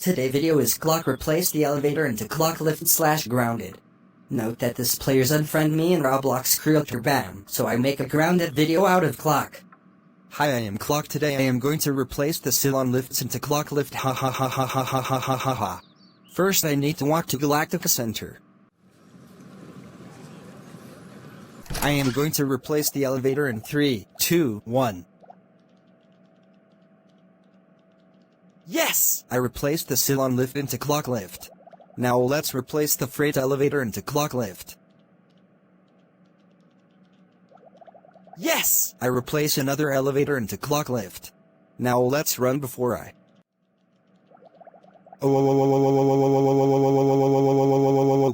Today video is clock replace the elevator into clock lift / grounded. Note that this player's unfriend me in Roblox creator bam, so I make a grounded video out of clock. Hi, I am Clock. Today I am going to replace the cylon lifts into clock lift. Ha ha ha ha ha ha ha ha ha ha. First I need to walk to Galactica Center. I am going to replace the elevator in 3, 2, 1. Yes! I replaced the cylon lift into clock lift. Now let's replace the freight elevator into clock lift. Yes! I replace another elevator into clock lift. Now let's run before I...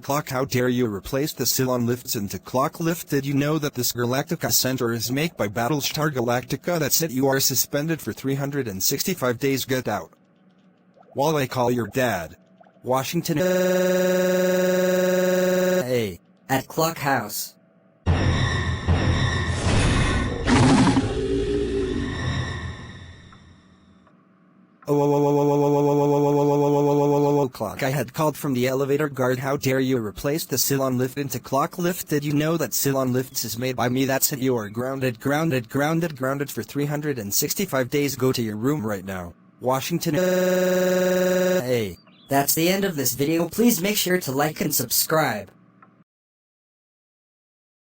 Clock, how dare you replace the cylon lifts into clock lift? Did you know that this Galactica Center is made by Battlestar Galactica? That's it, you are suspended for 365 days. Get out. While I call your dad. Washington. Hey, at Clock House. Clock, I had called from the elevator guard. How dare you replace the cylon lift into clock lift? Did you know that cylon lifts is made by me? That's it, you are grounded for 365 days. Go to your room right now. Washington. Hey, that's the end of this video. Please make sure to like and subscribe.